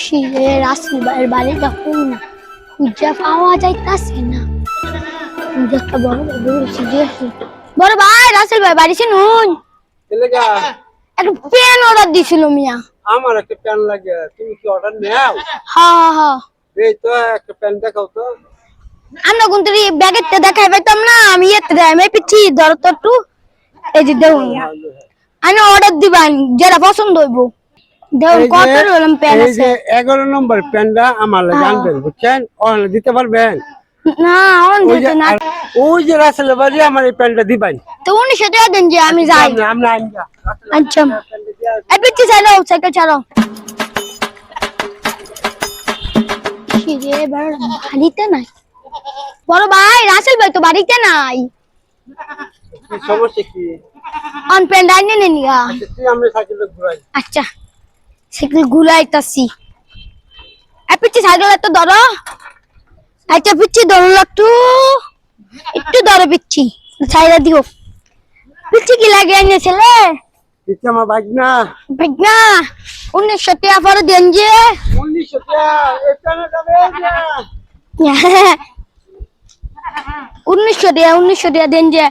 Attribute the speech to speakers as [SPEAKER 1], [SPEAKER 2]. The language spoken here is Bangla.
[SPEAKER 1] শিরে রাসেল ভাইয়ের বাড়িটা কোন না খুঁজে পাওয়া যাইতাছে না। একটা বড় বলেছি যে বড় ভাই রাসেল ভাই বাড়ি শুনুন
[SPEAKER 2] এলাকা
[SPEAKER 1] একটা পেন অর্ডার দিছিল মিয়া।
[SPEAKER 2] আমার একটা প্যান লাগে, তুমি কি অর্ডার নাও?
[SPEAKER 1] হ্যাঁ হ্যাঁ
[SPEAKER 2] এই তো একটা প্যান দেখাও তো।
[SPEAKER 1] আমরা কিন্তু ব্যাগেতে দেখাই পাইতাম না, আমি এতে দেয় আমি পিছি ধরো তো একটু এই যে দেখুন আমি অর্ডার দিবান যেটা পছন্দ হইব দেখুন
[SPEAKER 2] এই
[SPEAKER 1] কত
[SPEAKER 2] যে
[SPEAKER 1] রকম পেন
[SPEAKER 2] এই
[SPEAKER 1] আছে।
[SPEAKER 2] যে 11 নম্বর প্যানটা আমার লাগে আনবেন, বুঝছেন? অনলাইন দিতে পারবেন?
[SPEAKER 1] না অন
[SPEAKER 2] ওই যে
[SPEAKER 1] দিতে না
[SPEAKER 2] ওই যে রাসেল বাড়ি আমার এই প্যানটা দিবেন।
[SPEAKER 1] তো উনি সেটা দেন যে আমি যাই।
[SPEAKER 2] আমরা আনবা
[SPEAKER 1] আচ্ছা এই পিছি চালো সাইকেল চালাও। শিরে বাড়িতে নাই বড় ভাই রাসেল ভাই তো বাড়িতে নাই।
[SPEAKER 2] কি সমস্যা কি?
[SPEAKER 1] অন পেন ডাইনে নেন গা।
[SPEAKER 2] আচ্ছা তুই আমরা সাইকেল ঘুরাই।
[SPEAKER 1] আচ্ছা সাইকেল ঘুরাইতাছি এই পিছি সাইকেল তো ধরো। আচ্ছা পিচ্ছি ধরো একটু একটু ধরো পিচ্ছি ছাইরা দিও। পিচ্ছি কি লাগে এনে ছেলে
[SPEAKER 2] এটা আমার বাইক না।
[SPEAKER 1] বিঘ্না 1900 টাকা পরে দেন যে
[SPEAKER 2] 1900 টাকা এই প্যানে যাবে না।
[SPEAKER 1] 1900 টাকা দেন যে